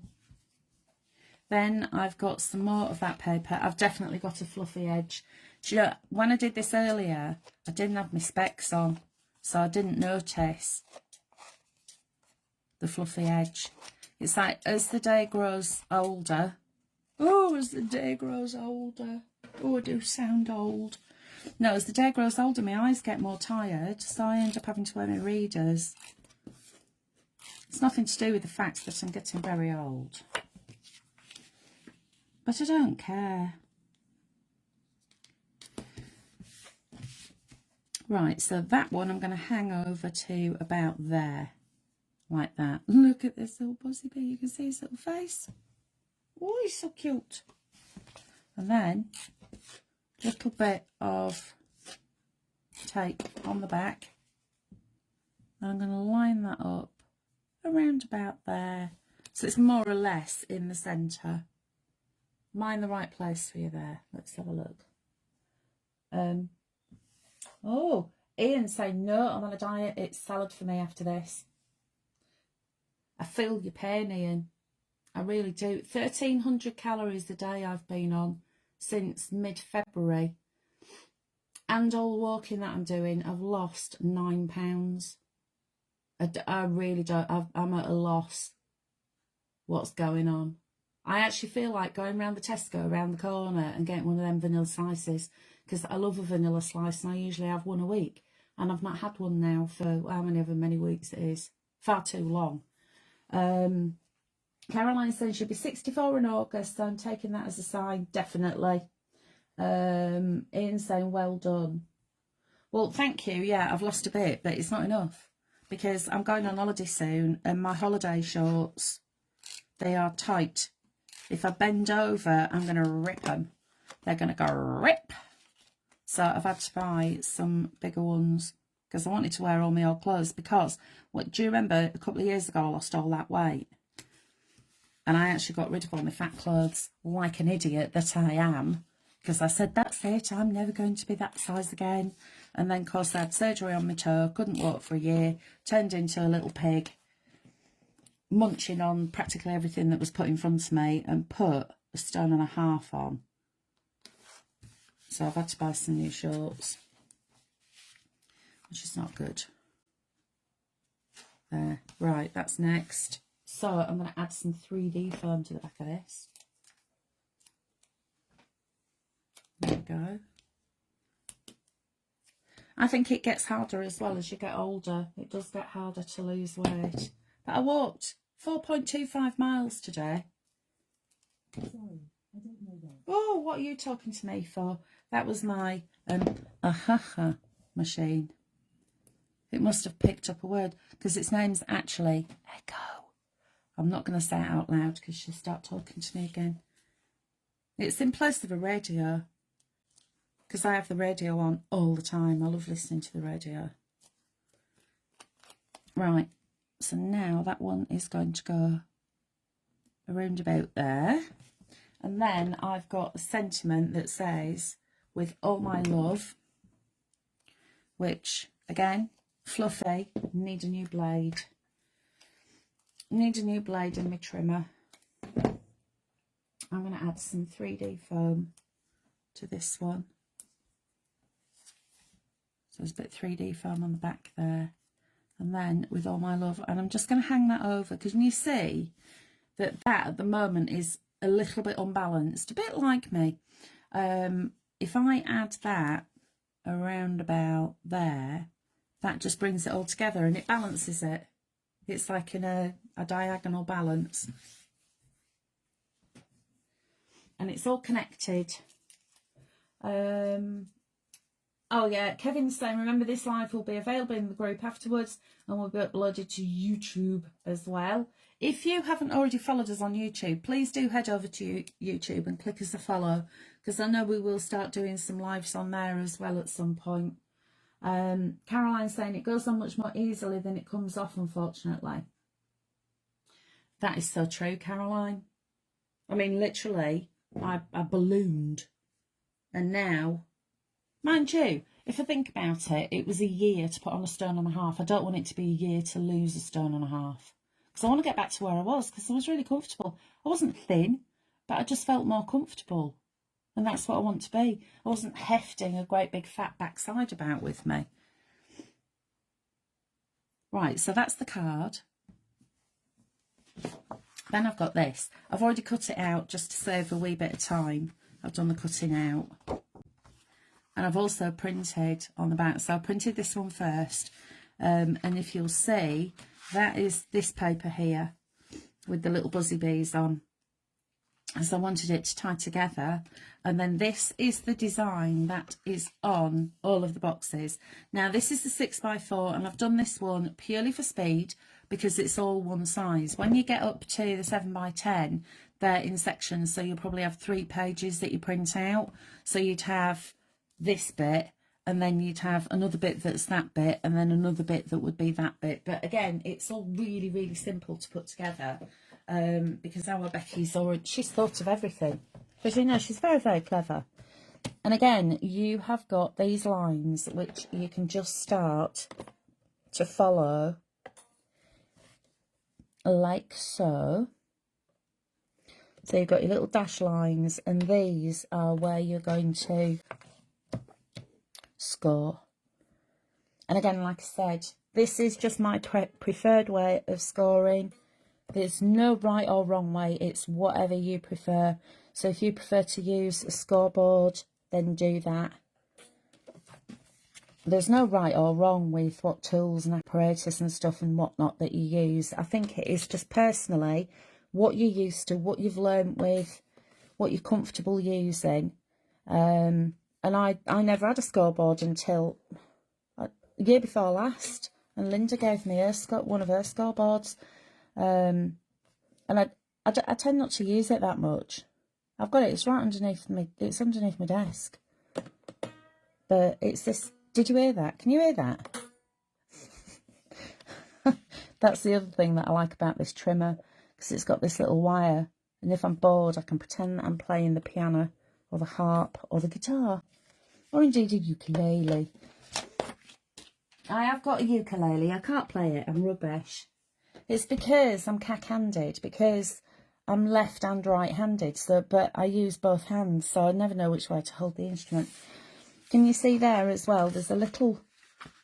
Then I've got some more of that paper. I've definitely got a fluffy edge. Do you know, when I did this earlier, I didn't have my specs on, so I didn't notice the fluffy edge. It's like, as the day grows older, oh, as the day grows older, oh, I do sound old. No, as the day grows older, my eyes get more tired, so I end up having to wear my readers. It's nothing to do with the fact that I'm getting very old. But I don't care. Right, so that one I'm going to hang over to about there. Like that. Look at this little buzzy bee. You can see his little face. Oh, he's so cute. And then a little bit of tape on the back. And I'm going to line that up around about there. So it's more or less in the centre. Am I in the right place for you there? Let's have a look. Oh, Ian's saying, no, I'm on a diet. It's salad for me after this. I feel your pain, Ian. I really do. 1,300 calories a day I've been on since mid-February. And all the walking that I'm doing, I've lost 9 pounds. I really don't. I'm at a loss. What's going on? I actually feel like going around the Tesco around the corner and getting one of them vanilla slices, because I love a vanilla slice and I usually have one a week. And I've not had one now for how many weeks it is. Far too long. Caroline says she'll be 64 in August, so I'm taking that as a sign, definitely. Ian saying, well done. Well, thank you. Yeah, I've lost a bit, but it's not enough because I'm going on holiday soon and my holiday shorts, they are tight. If I bend over, I'm going to rip them. They're going to go rip. So I've had to buy some bigger ones because I wanted to wear all my old clothes because, do you remember a couple of years ago I lost all that weight? And I actually got rid of all my fat clothes like an idiot that I am. Because I said, that's it, I'm never going to be that size again. And then, of course, I had surgery on my toe, couldn't walk for a year, turned into a little pig, munching on practically everything that was put in front of me and put 1.5 stone on. So I've had to buy some new shorts, which is not good. There, right, that's next. So I'm going to add some 3D foam to the back of this. There we go. I think it gets harder as well as you get older. It does get harder to lose weight. But I walked 4.25 miles today. Sorry, I don't know that. Oh, what are you talking to me for? That was my ahaha machine. It must have picked up a word because its name's actually Echo. I'm not going to say it out loud because she'll start talking to me again. It's in place of a radio. Because I have the radio on all the time. I love listening to the radio. Right, so now that one is going to go around about there. And then I've got a sentiment that says, with all my love, which, again, fluffy, need a new blade. Need a new blade in my trimmer. I'm going to add some 3D foam to this one. So there's a bit of 3D foam on the back there. And then with all my love, and I'm just going to hang that over because you see that at the moment is a little bit unbalanced, a bit like me. If I add that around about there, that just brings it all together and it balances it. It's like in a diagonal balance. And it's all connected. Oh yeah, Kevin's saying, remember this live will be available in the group afterwards and will be uploaded to YouTube as well. If you haven't already followed us on YouTube, please do head over to YouTube and click us a follow, because I know we will start doing some lives on there as well at some point. Caroline's saying it goes on much more easily than it comes off, unfortunately. That is so true, Caroline. I mean, literally, I ballooned. And now, mind you, if I think about it, it was a year to put on 1.5 stone. I don't want it to be a year to lose 1.5 stone. Because I want to get back to where I was, because I was really comfortable. I wasn't thin, but I just felt more comfortable. And that's what I want to be. I wasn't hefting a great big fat backside about with me. Right, so that's the card. Then I've got this. I've already cut it out just to save a wee bit of time. I've done the cutting out. And I've also printed on the back. So I printed this one first. And if you'll see, that is this paper here with the little buzzy bees on. As I wanted it to tie together. And then this is the design that is on all of the boxes. Now this is the 6x4 and I've done this one purely for speed because it's all one size. When you get up to the 7x10, they're in sections, so you'll probably have 3 pages that you print out. So you'd have this bit and then you'd have another bit that's that bit, and then another bit that would be that bit. But again, it's all really, really simple to put together, because our Becky's already, she's thought of everything. Because, you know, she's very, very clever. And again, you have got these lines which you can just start to follow like so. So you've got your little dash lines, and these are where you're going to score. And again, like I said, this is just my preferred way of scoring. There's no right or wrong way, it's whatever you prefer. So if you prefer to use a scoreboard, then do that. There's no right or wrong with what tools and apparatus and stuff and whatnot that you use. I think it is just personally what you're used to, what you've learned with, what you're comfortable using. And I never had a scoreboard until the year before last, and Linda gave me one of her scoreboards. And I tend not to use it that much. I've got it, it's right underneath me, it's underneath my desk. But it's this, did you hear that? Can you hear that? That's the other thing that I like about this trimmer, because it's got this little wire, and if I'm bored I can pretend that I'm playing the piano or the harp or the guitar, or indeed a ukulele. I have got a ukulele, I can't play it, I'm rubbish. It's because I'm cack-handed, because I'm left and right-handed, so but I use both hands, so I never know which way to hold the instrument. Can you see there as well, there's a little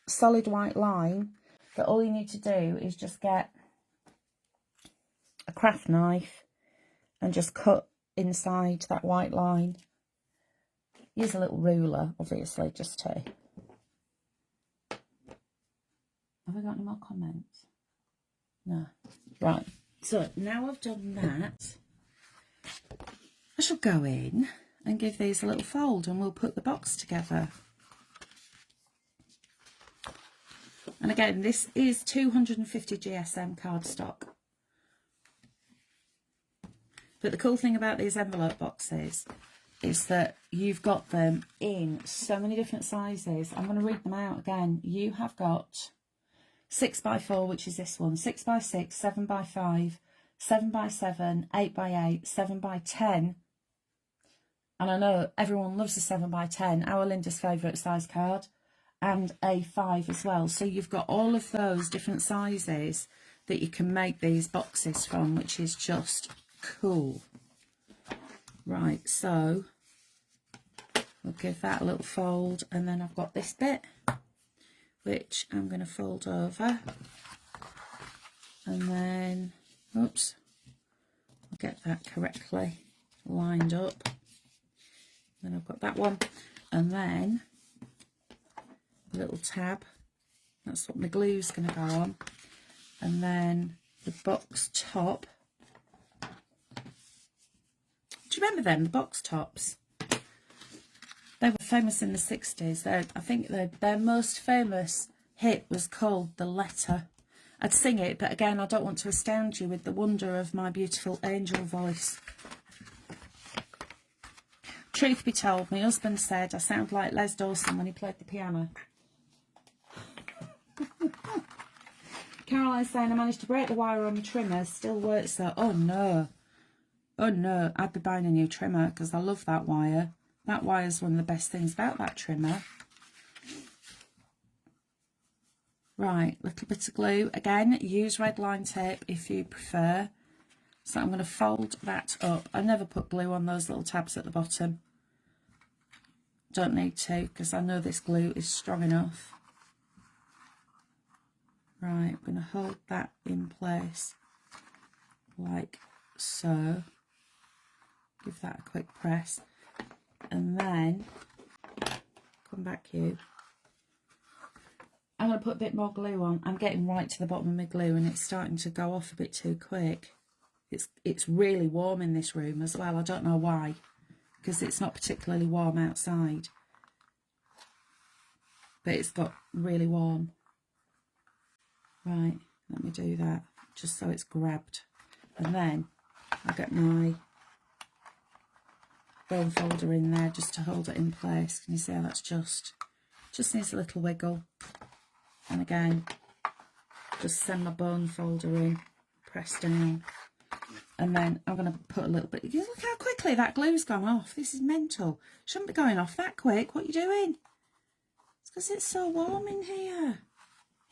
solid white line that all you need to do is just get a craft knife and just cut inside that white line. Use a little ruler, obviously, just to... Have I got any more comments? No. Right, so now I've done that, I shall go in and give these a little fold, and we'll put the box together. And again, this is 250 GSM cardstock. But the cool thing about these envelope boxes is that you've got them in so many different sizes. I'm going to read them out again. You have got 6x4, which is this one, 6x6, 7x5, 7x7, 8x8, 7x10. And I know everyone loves a 7x10, our Linda's favourite size card, and a 5 as well. So you've got all of those different sizes that you can make these boxes from, which is just cool. Right, so we'll give that a little fold, and then I've got this bit, which I'm going to fold over, and then, oops, I'll get that correctly lined up. Then I've got that one, and then a little tab, that's what my glue's going to go on, and then the box top. Do you remember them, the box tops? They were famous in the 60s. I think their most famous hit was called The Letter. I'd sing it, but again, I don't want to astound you with the wonder of my beautiful angel voice. Truth be told, my husband said I sound like Les Dawson when he played the piano. Caroline's saying I managed to break the wire on the trimmer, still works though. Oh no. Oh no, I'd be buying a new trimmer because I love that wire. That wire is one of the best things about that trimmer. Right, little bit of glue. Again, use red line tape if you prefer. So I'm going to fold that up. I never put glue on those little tabs at the bottom. Don't need to, because I know this glue is strong enough. Right, I'm going to hold that in place like so. Give that a quick press. And then, come back you. I'm going to put a bit more glue on. I'm getting right to the bottom of my glue and it's starting to go off a bit too quick. It's really warm in this room as well. I don't know why, because it's not particularly warm outside. But it's got really warm. Right, let me do that, just so it's grabbed. And then I'll get my bone folder in there just to hold it in place. Can you see how that's just Just needs a little wiggle. And again, just send my bone folder in, press down. And then I'm going to put a little bit, look how quickly that glue's gone off. This is mental. Shouldn't be going off that quick. What are you doing? It's because it's so warm in here.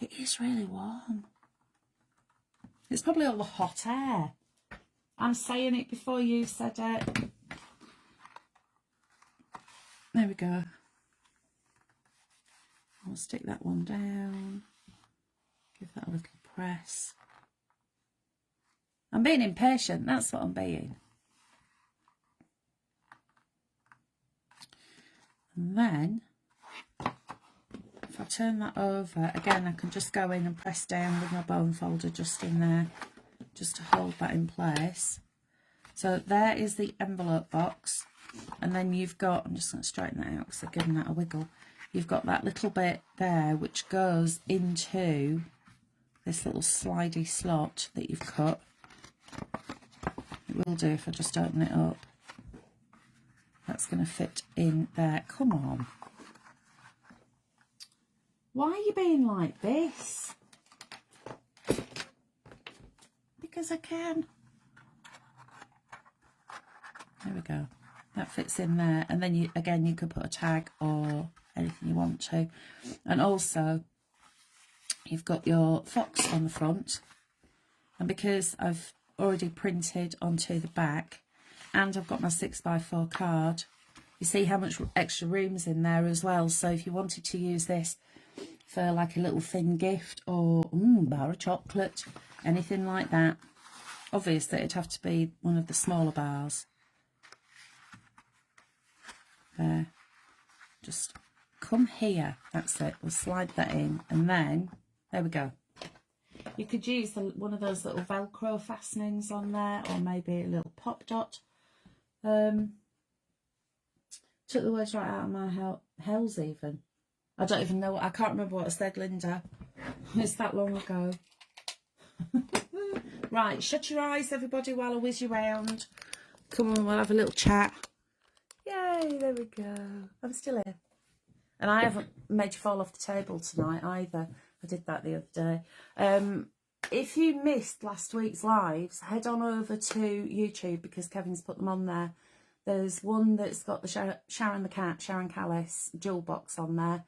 It is really warm. It's probably all the hot air. I'm saying it before you said it. There we go. I'll stick that one down. Give that a little press. I'm being impatient, that's what I'm being. And then, if I turn that over, again, I can just go in and press down with my bone folder just in there, just to hold that in place. So there is the envelope box. And then you've got, I'm just going to straighten that out because I've given that a wiggle. You've got that little bit there which goes into this little slidey slot that you've cut. It will do if I just open it up. That's going to fit in there. Come on. Why are you being like this? Because I can. There we go. That fits in there. And then you, again, you could put a tag or anything you want to. And also, you've got your fox on the front. And because I've already printed onto the back and I've got my 6x4 card, you see how much extra room's in there as well. So if you wanted to use this for like a little thin gift or bar of chocolate, anything like that, obviously it'd have to be one of the smaller bars. There, just come here, that's it. We'll slide that in and then there we go. You could use one of those little Velcro fastenings on there, or maybe a little pop dot. Took the words right out of my Hels even. I don't even know, I can't remember what I said, Linda. It's that long ago. Right, shut your eyes everybody while I whiz you round. Come on, we'll have a little chat. Yay, there we go. I'm still here. And I haven't made you fall off the table tonight either. I did that the other day. If you missed last week's lives, head on over to YouTube because Kevin's put them on there. There's one that's got the Sharon the Cat, Sharon Callis jewel box on there.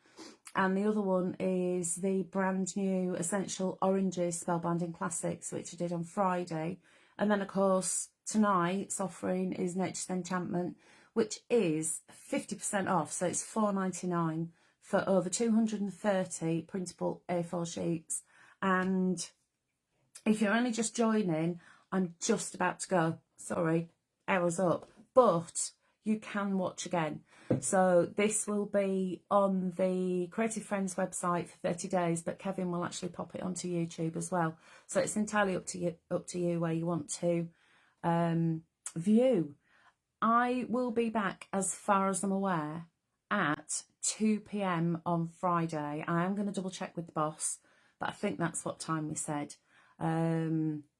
And the other one is the brand new Essential Oranges Spellbinding Classics, which I did on Friday. And then, of course, tonight's offering is Nature's Enchantment, which is 50% off. So it's $4.99 for over 230 printable A4 sheets. And if you're only just joining, I'm just about to go. Sorry, hours up. But you can watch again. So this will be on the Creative Friends website for 30 days, but Kevin will actually pop it onto YouTube as well. So it's entirely up to you where you want to view. I will be back, as far as I'm aware, at 2 p.m. on Friday. I am going to double check with the boss, but I think that's what time we said.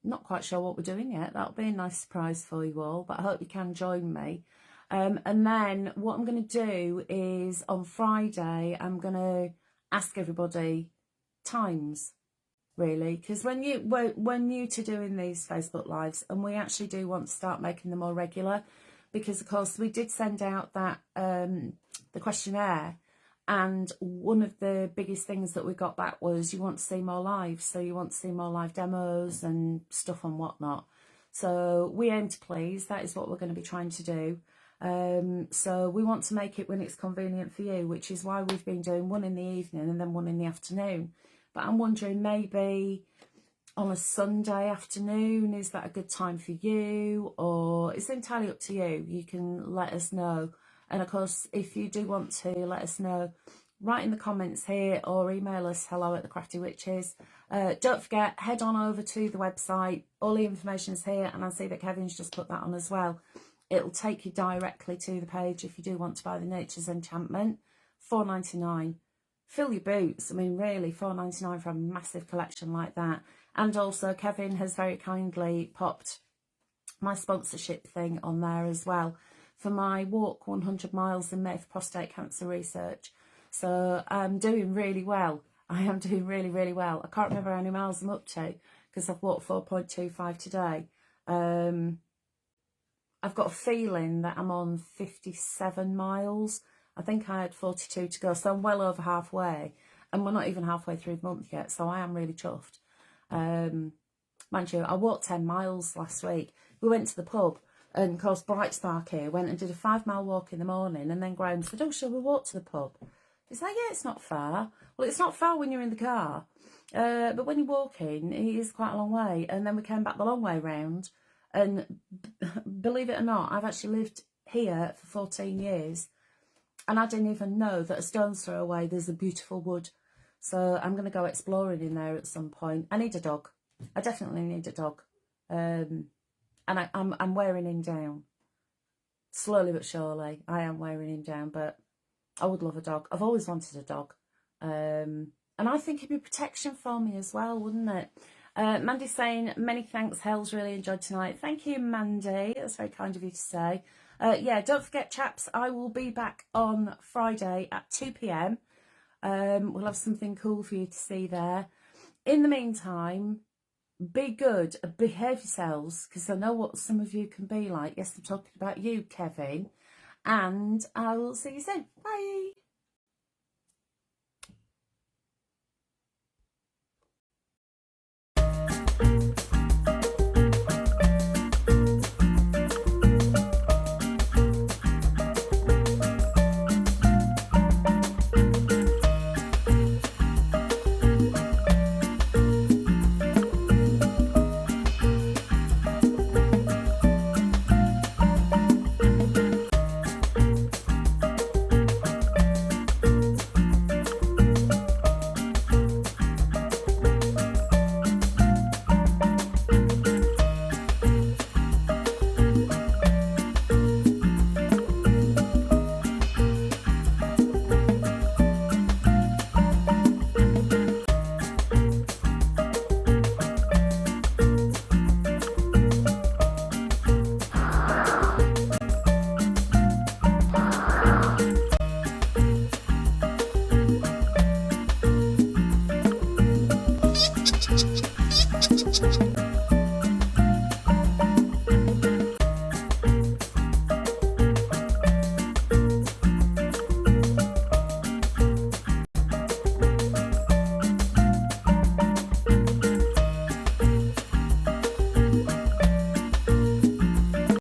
Not quite sure what we're doing yet. That'll be a nice surprise for you all, but I hope you can join me. And then what I'm going to do is on Friday, I'm going to ask everybody times, really, because when we're new to doing these Facebook Lives, and we actually do want to start making them more regular, because of course we did send out that the questionnaire, and one of the biggest things that we got back was you want to see more lives, so you want to see more live demos and stuff and whatnot. So we aim to please. That is what we're going to be trying to do. So we want to make it when it's convenient for you, which is why we've been doing one in the evening and then one in the afternoon. But I'm wondering, maybe on a Sunday afternoon, is that a good time for you? Or it's entirely up to you. You can let us know. And of course, if you do want to let us know, write in the comments here or email us hello@thecraftywitches. Don't forget, head on over to the website. All the information's here, and I see that Kevin's just put that on as well. It'll take you directly to the page if you do want to buy the Nature's Enchantment. $4.99. Fill your boots. I mean, really, $4.99 for a massive collection like that. And also, Kevin has very kindly popped my sponsorship thing on there as well for my walk 100 miles in May for prostate cancer research. So I'm doing really well. I am doing really, really well. I can't remember how many miles I'm up to because I've walked 4.25 today. I've got a feeling that I'm on 57 miles. I think I had 42 to go, so I'm well over halfway. And we're not even halfway through the month yet, so I am really chuffed. Mind you, I walked 10 miles last week. We went to the pub, and of course, Bright Spark here went and did a 5 mile walk in the morning, and then Graham said, "Oh, shall we walk to the pub?" He's like, "Yeah, it's not far." Well, it's not far when you're in the car, but when you're walking, it is quite a long way. And then we came back the long way round, and believe it or not, I've actually lived here for 14 years, and I didn't even know that a stone's throw away there's a beautiful wood. So I'm going to go exploring in there at some point. I need a dog. I definitely need a dog. And I'm wearing him down. Slowly but surely, I am wearing him down, but I would love a dog. I've always wanted a dog. And I think it'd be protection for me as well, wouldn't it? Mandy's saying, many thanks, Hels, really enjoyed tonight. Thank you, Mandy. That's very kind of you to say. Yeah, don't forget, chaps, I will be back on Friday at 2 p.m. We'll have something cool for you to see there. In the meantime, be good, behave yourselves, because I know what some of you can be like. Yes, I'm talking about you, Kevin. And I will see you soon. Bye.